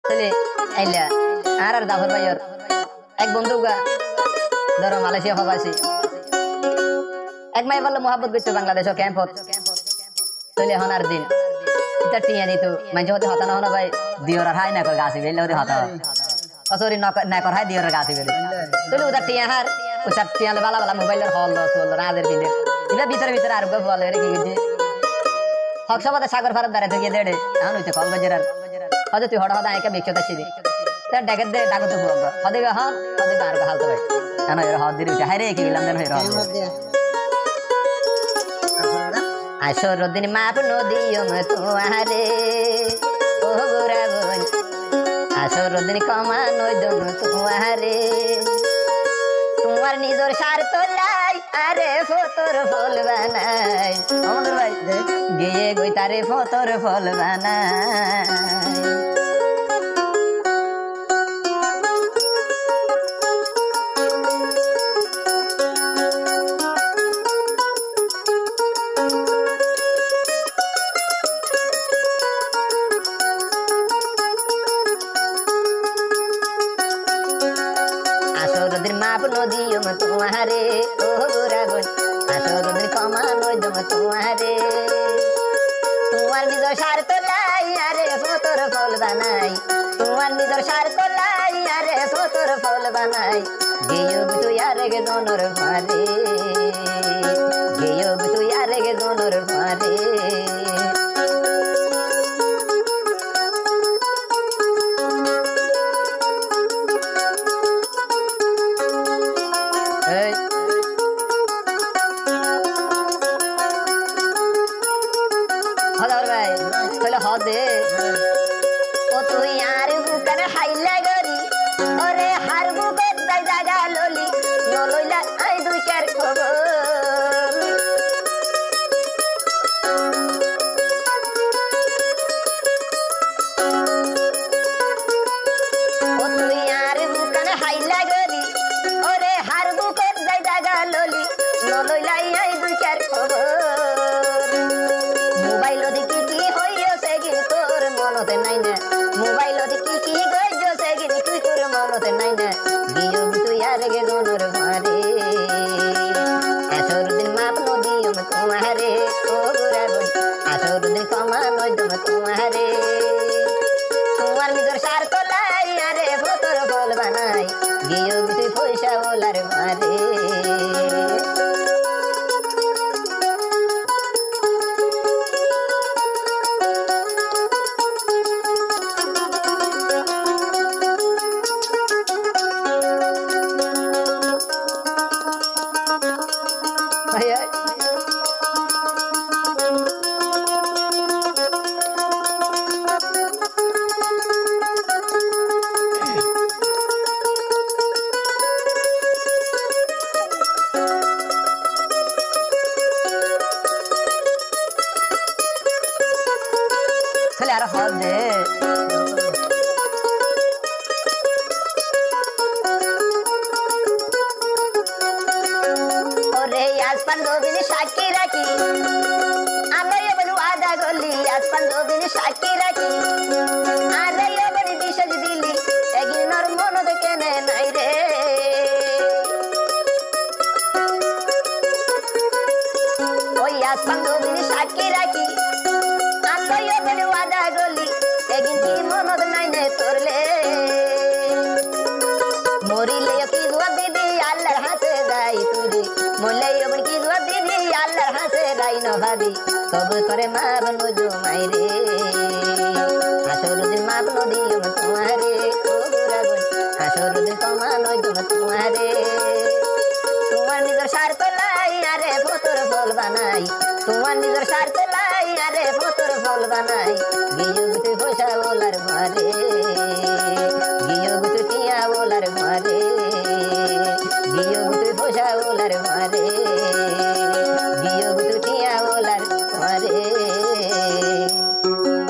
চলে আইলা আর জাফর ভাইয়ের এক বন্ধু গা ধরো মালয়েশিয়া প্রবাসী এক মাই বললো মোহাম্মত করছে বাংলাদেশ ক্যাম্পত চলে হনার দিন এটা টিয়া দিত মাঝে হতে হতা না ভাই দিওর হাই না করে গাছি বেলে হতে হতা সরি না কর হাই দিওর গাছি বেলে চলে ওটা টিয়া হার ওটা টিয়া বালা বালা মোবাইলের হল হল রাজের বিদের এটা ভিতরে ভিতরে আর গো বলে রে কি গিয়ে হকসবাদে সাগর ফারাত দাঁড়ায় থেকে দেড়ে এখন হইতে কল বাজার হয়তো তুই হঠাৎ আইকা বিক্ষত আসিবি তার ডাকের দে ডাকত বুয়াগ হদে গা হন হদে আর গা হালতে ভাই এখন এর হদ দিতে হাই রে কি গেলাম দেন হইরা আসর দিন মাপ নদিও তোমারে ও গোরা বোন আসর দিন কমা নই দম তোমারে তোমার নিজের স্বার্থ লাই আরে ফতর ফল বানাই আমাদের ভাই গিয়ে গই তারে ফতর ফল বানাই মাপ নদিও তোমারে ও গোরা বোন আসর দিন কমা নই দম তোমারে তোমার নিজের স্বার্থ লাই আরে ফতর ফল বানাই তোমার নিজের স্বার্থ লাই আরে ফতর ফল বানাই গেয়ব তুই আরে গে দনর মারে গেয়ব তুই আরে গে দনর মারে হদে ও তুই আর বুকার হাইলা গরি ওরে হার বুকের দাই জাগা ললি নলইলা আই দুই চার খবর ও তুই আর বুকার হাইলা গরি ওরে হার বুকের দাই জাগা ললি নলইলা আই দুই চার খবর মোবাইল দেখি কি হইছে গিনি তোর মনতে নাই না মোবাইল দেখি কি গইছে গিনি তুই তোর মনতে নাই না গিয়ব তুই আর গে দনর মারে আসর দিন মাপ নদিও তোমারে ও গোরা বোন আসর দিন কমা নই দম তোমারে তোমার নিজের স্বার্থ লাই আরে ফতর ফল বানাই গিয়ব তুই পয়সা ওলার মারে চলে আর হদে ওরে আজ পাঞ্জবিনী সাক্ষী রাখি আরে বলি ওয়াদা গলি আজ পাঞ্জবিনী সাক্ষী রাখি আরে বলি বিশেষ দিলি একদিনের মন দেখে নাই রে ওই আজ পাঞ্জবিনী সাক্ষী রাখি ওয়াদা গলি একদিন কি মনত নাই নে তোরলে মরিলে কি জবাব দিবি আল্লাহর হাতে যাই তুই মরলে এমন কি জবাব দিবি আল্লাহর হাতে যাই না ভাবি সব করে মাপ নজো মাইরে আসর দিন মাপ নদিও তোমারে ও গোরা বোন আসর দিন কমা নজো তোমারে তোমার নিজের স্বার্থ লাই আরে ফতর ফল বানাই তোমার নিজের স্বার্থ লাই আরে ফতর ফল বানাই গিয়ে পয়সা ওলার মারে